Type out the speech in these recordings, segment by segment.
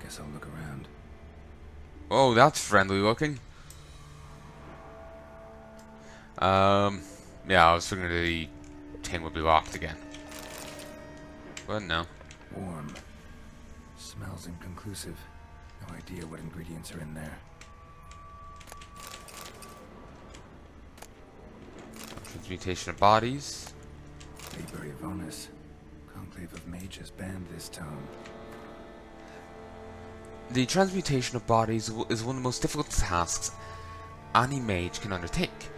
Guess I'll look around. Oh, that's friendly looking. Yeah, I was figuring the thing would be locked again. But no. Warm. Smells inconclusive. No idea what ingredients are in there. Transmutation of bodies. Liber Evonis. Conclave of Mages banned this tome. The transmutation of bodies is one of the most difficult tasks any mage can undertake.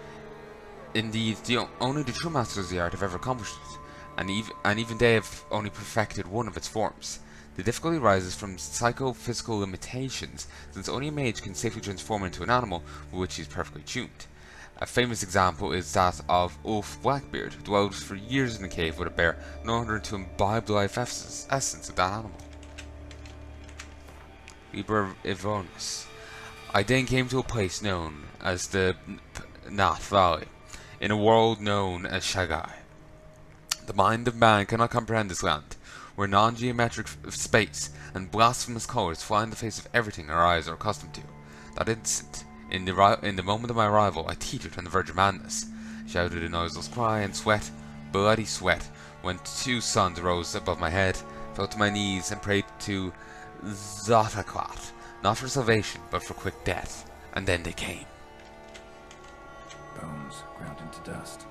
Indeed, only the true masters of the art have ever accomplished it, and even they have only perfected one of its forms. The difficulty arises from psychophysical limitations, since only a mage can safely transform into an animal with which he is perfectly tuned. A famous example is that of Ulf Blackbeard, who dwelled for years in a cave with a bear in order to imbibe the life essence of that animal. Liber Evonis. I then came to a place known as the Nath Valley, in a world known as Shagai. The mind of man cannot comprehend this land, where non-geometric space and blasphemous colors fly in the face of everything our eyes are accustomed to. That instant, in the moment of my arrival, I teetered on the verge of madness, shouted a noiseless cry, and sweat, bloody sweat, when two suns rose above my head, fell to my knees, and prayed to Scoia'tael, not for salvation, but for quick death. And then they came. Bones ground into dust.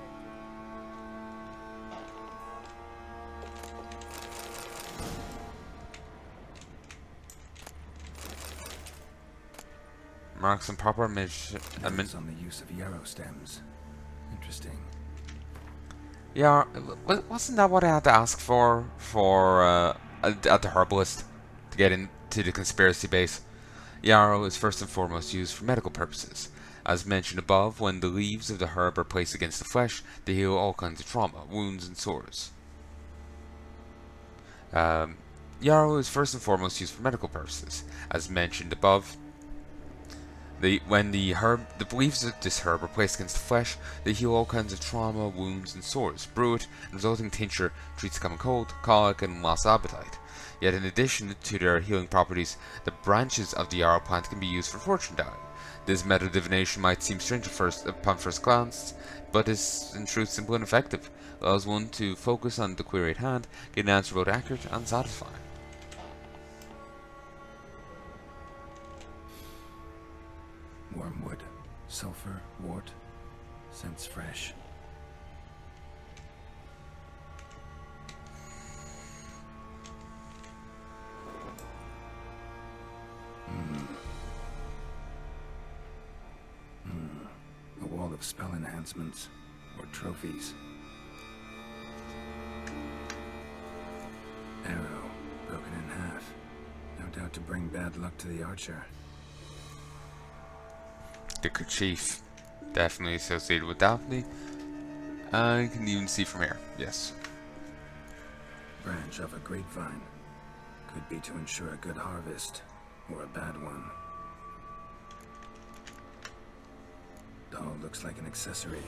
Marks and proper mission. Notes on the use of yarrow stems. Interesting. Yeah, wasn't that what I had to ask for at the herbalist to get into the conspiracy base? Yarrow is first and foremost used for medical purposes. As mentioned above, when the leaves of the herb are placed against the flesh, they heal all kinds of trauma, wounds, and sores. Yarrow is first and foremost used for medical purposes. As mentioned above, when the leaves of this herb are placed against the flesh, they heal all kinds of trauma, wounds, and sores. Brew it, and the resulting tincture treats the common cold, colic, and loss of appetite. Yet in addition to their healing properties, the branches of the yarrow plant can be used for fortune telling. This method of divination might seem strange upon first glance, but is in truth simple and effective. It allows one to focus on the query at hand, get an answer both accurate and satisfying. Wormwood. Sulfur. Wort. Scents fresh. A wall of spell enhancements. Or trophies. Arrow. Broken in half. No doubt to bring bad luck to the archer. The kerchief, definitely associated with Daphne. I can even see from here, yes. Branch of a grapevine. Could be to ensure a good harvest, or a bad one. Doll looks like an accessory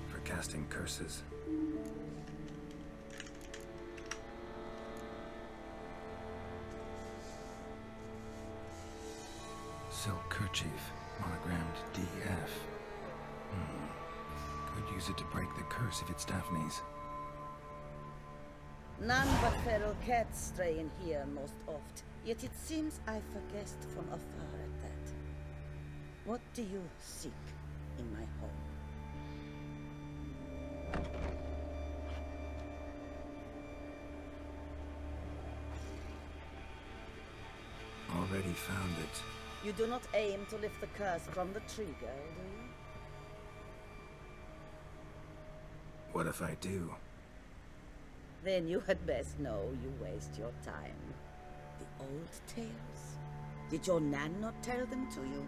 for casting curses. Silk kerchief, monogrammed DF. Could use it to break the curse if it's Daphne's. None but feral cats stray in here most oft, yet it seems I've guessed from afar at that. What do you seek in my home? Already found it. You do not aim to lift the curse from the tree, girl, do you? What if I do? Then you had best know you waste your time. The old tales? Did your Nan not tell them to you?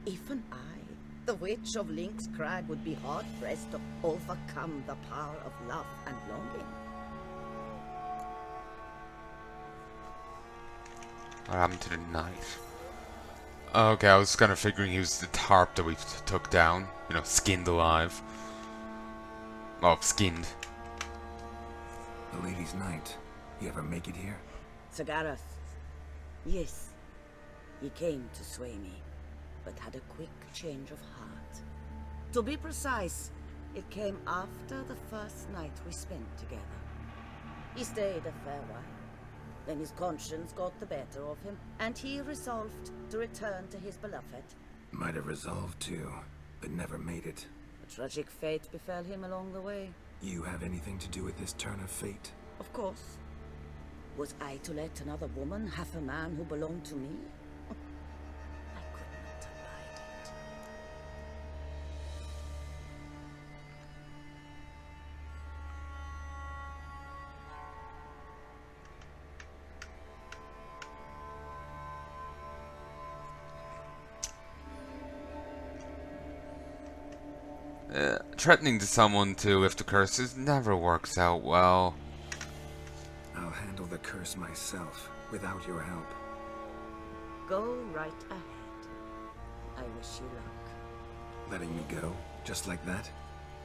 Even I, the witch of Link's Crag, would be hard-pressed to overcome the power of love and longing. What happened to the knife? Okay, I was kind of figuring he was the tarp that we took down. You know, skinned alive. Oh, skinned. The Lady's Night. You ever make it here? Gareth. Yes. He came to sway me, but had a quick change of heart. To be precise, it came after the first night we spent together. He stayed a fair while. Then his conscience got the better of him, and he resolved to return to his beloved. Might have resolved to, but never made it. A tragic fate befell him along the way. You have anything to do with this turn of fate? Of course. Was I to let another woman have a man who belonged to me? I could not abide it. Threatening to someone to lift the curses never works out well. I'll handle the curse myself, without your help. Go right ahead. I wish you luck. Letting me go, just like that?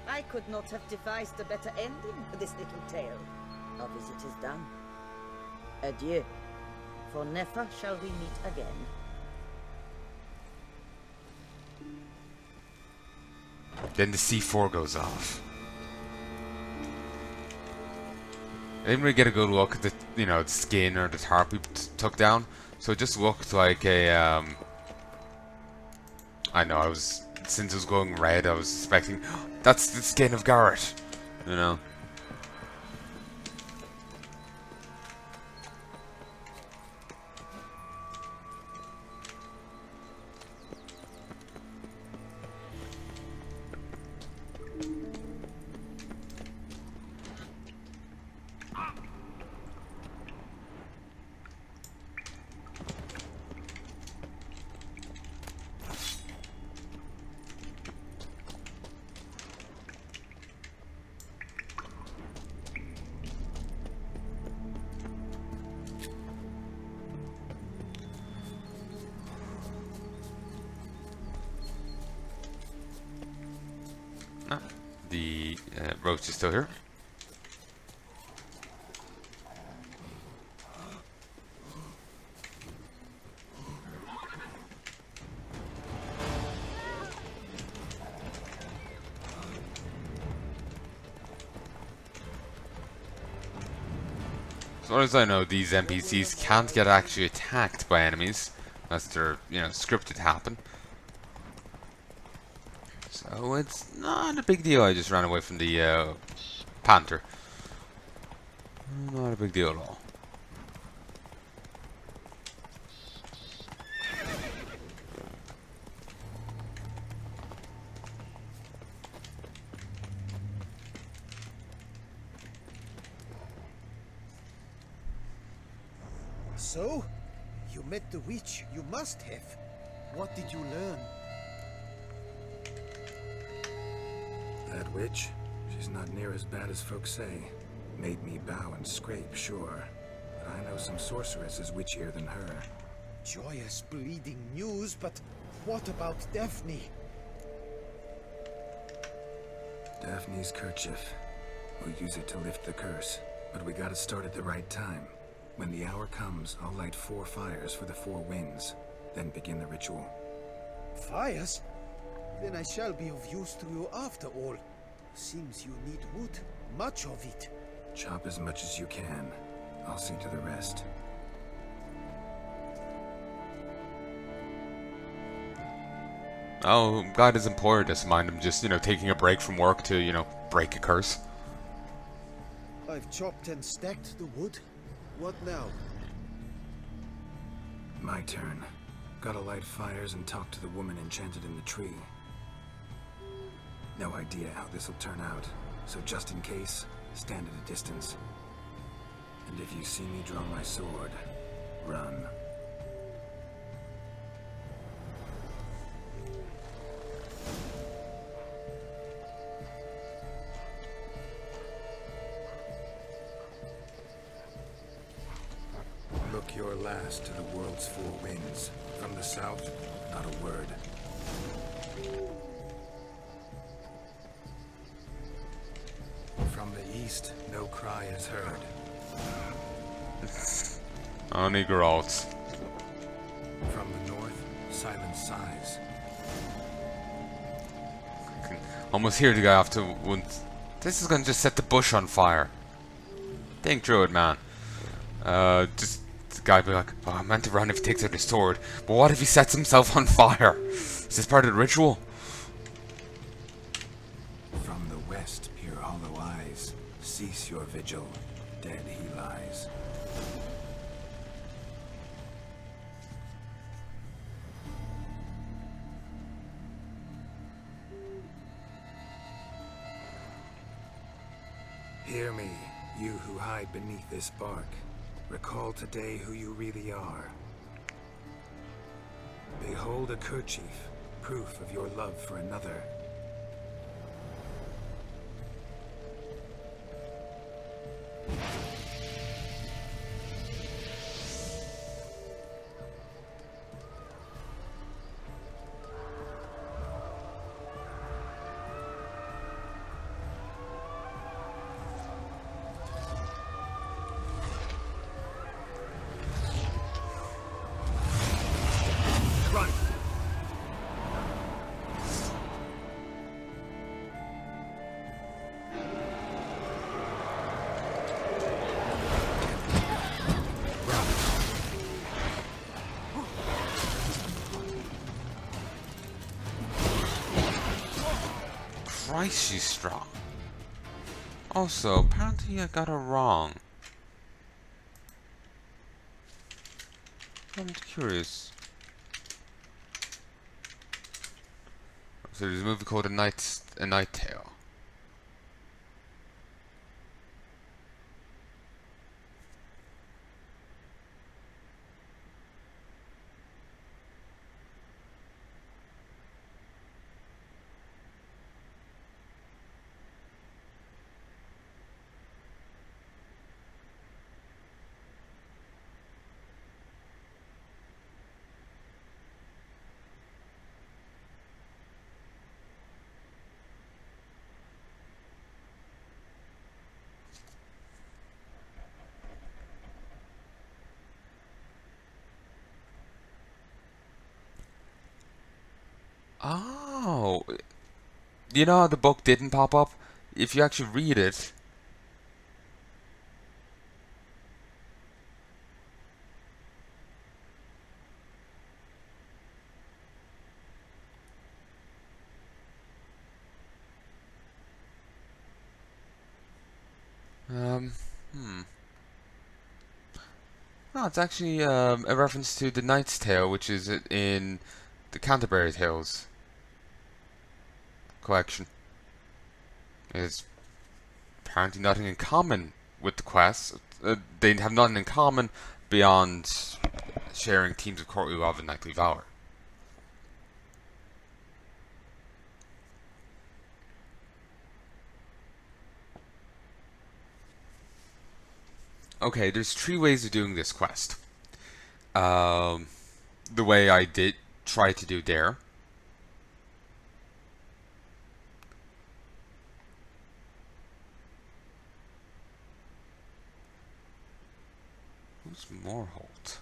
I could not have devised a better ending for this little tale. Our visit is done. Adieu. For never shall we meet again. Then the C4 goes off. I didn't really get a good look at the, the skin or the tarp we took down, so it just looked like a, I know, since it was going red, I was suspecting, that's the skin of Garrett, The roach is still here. As far as I know, these NPCs can't get actually attacked by enemies unless they're, scripted to happen. So it's not a big deal. I just ran away from the panther. Not a big deal at all. So, you met the witch. You must have. What did you learn? That witch? She's not near as bad as folks say. Made me bow and scrape, sure. But I know some sorceresses witchier than her. Joyous bleeding news, but what about Daphne? Daphne's kerchief. We'll use it to lift the curse. But we gotta start at the right time. When the hour comes, I'll light 4 fires for the 4 winds. Then begin the ritual. Fires? Then I shall be of use to you after all. Seems you need wood. Much of it. Chop as much as you can. I'll see to the rest. Oh, God is important. Doesn't mind him just, taking a break from work to, break a curse. I've chopped and stacked the wood. What now? My turn. Gotta light fires and talk to the woman enchanted in the tree. No idea how this'll turn out, so just in case, stand at a distance. And if you see me draw my sword, run. Look your last to the world's 4 winds. From the south, not a word. From the east, no cry is heard. Only growls. From the silent sighs. I can almost hear the guy off to one. This is gonna just set the bush on fire. Think through it, man. Just the guy be like, oh, I meant to run if he takes out his sword, but what if he sets himself on fire? Is this part of the ritual? From the west peer hollow eyes. Cease your vigil. Dead he lies. Hear me, you who hide beneath this bark. Recall today who you really are. Behold a kerchief, proof of your love for another. Run! Christ, she's strong. Also, apparently I got her wrong. I'm curious. So there's a movie called A Night Tale. Oh, you know how the book didn't pop up? If you actually read it, hmm. No, it's actually a reference to The Knight's Tale, which is in the Canterbury Tales collection. It's apparently nothing in common with the quest. They have nothing in common beyond sharing teams of court who have a nightly vower. Okay, there's 3 ways of doing this quest. The way I did try to do there. Who's Moorholt?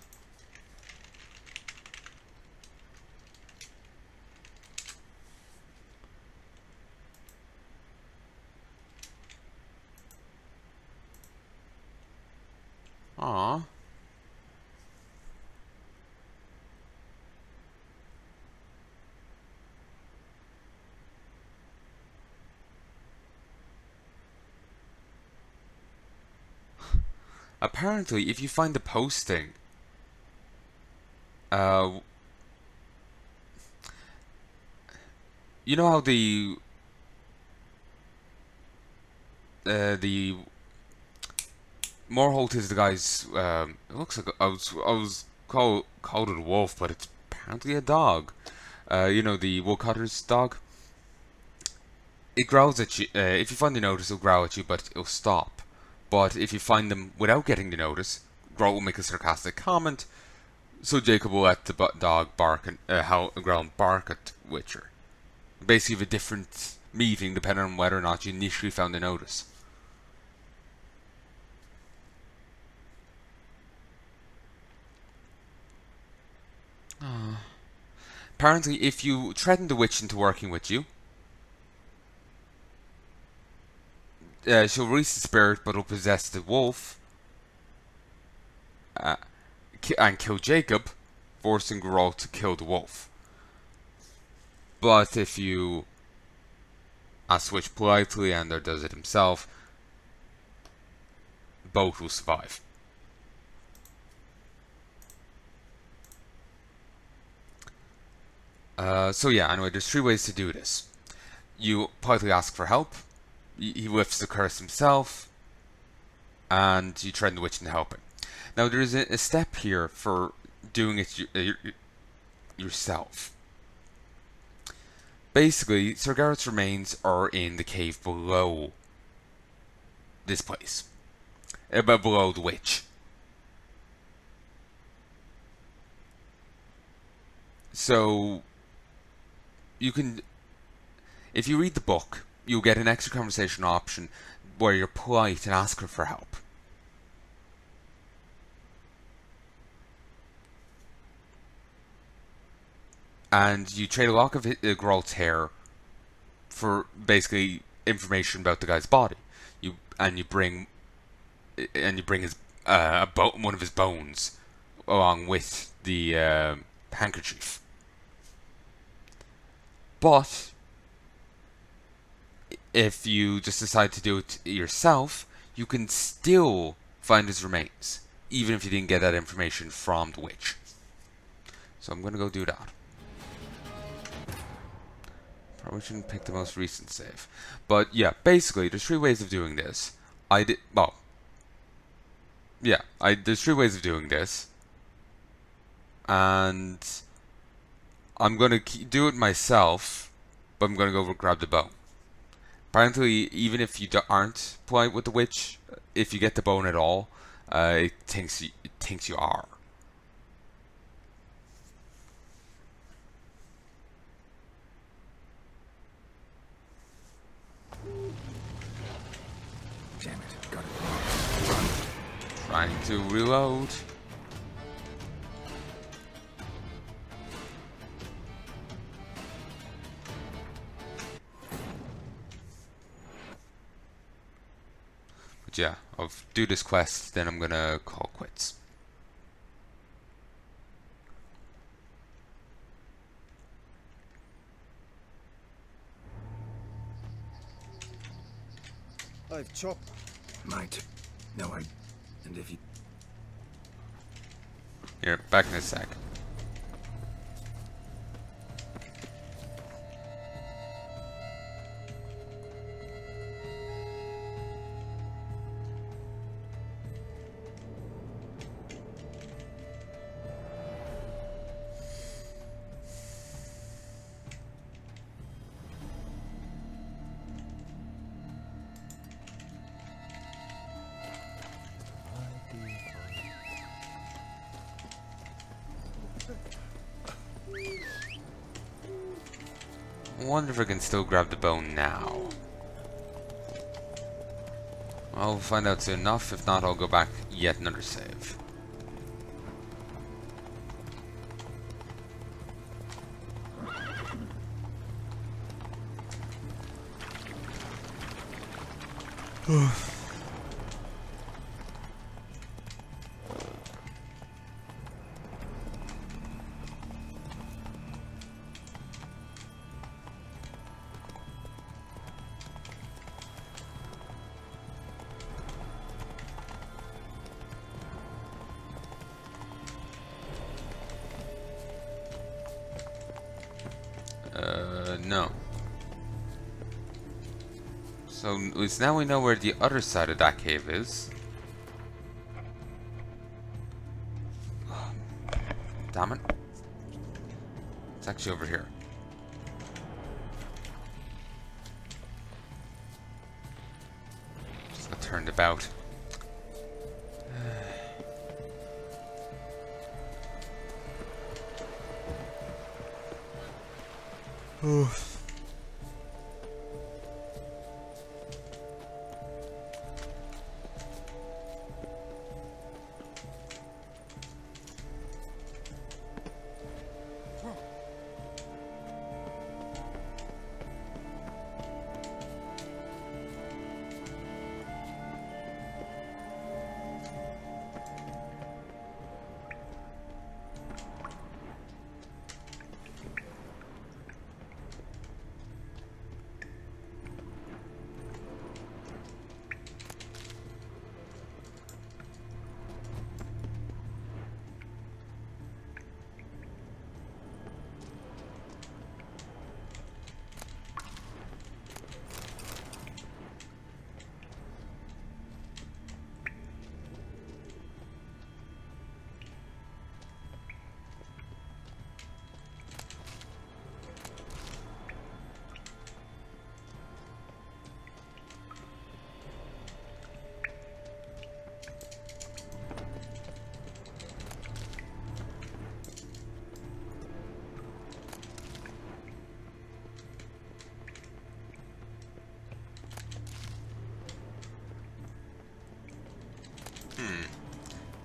Aww. Apparently, if you find the posting, you know how the Moorholt is the guy's. It looks like I was called it a wolf, but it's apparently a dog. You know, the woodcutter's dog. It growls at you. If you find the notice, it'll growl at you, but it'll stop. But if you find them without getting the notice, Growl will make a sarcastic comment. So Jacob will let the dog bark and growl and bark at Witcher. Basically, have a different meeting depending on whether or not you initially found the notice. apparently, if you threaten the witch into working with you, she'll release the spirit, but will possess the wolf and kill Jacob, forcing Geralt to kill the wolf. But if you ask the witch politely and or does it himself, both will survive. So yeah, anyway, there's 3 ways to do this. You politely ask for help, he lifts the curse himself, and you threaten the witch into helping. Now there is a step here for doing it yourself. Basically, Sir Garrett's remains are in the cave below this place. Below the witch. So, you can... If you read the book, you'll get an extra conversation option where you're polite and ask her for help. And you trade a lock of Geralt's hair for basically information about the guy's body. You bring his one of his bones along with the handkerchief. But if you just decide to do it yourself, you can still find his remains, even if you didn't get that information from the witch. So I'm gonna go do that. Probably shouldn't pick the most recent save. But yeah, basically, there's 3 ways of doing this. There's 3 ways of doing this. And I'm going to do it myself, but I'm going to go grab the bow. Apparently, even if you aren't polite with the witch, if you get the bone at all, it thinks you are. Damn it, got it. Trying to reload. But yeah, I'll do this quest, then I'm gonna call quits. I've chopped. Might. No, and if you... Here, back in a sec. I wonder if I can still grab the bone now. I'll find out soon enough. If not, I'll go back yet another save. No. So, at least now we know where the other side of that cave is. Damn it. It's actually over here. Just got turned about.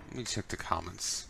Let me check the comments.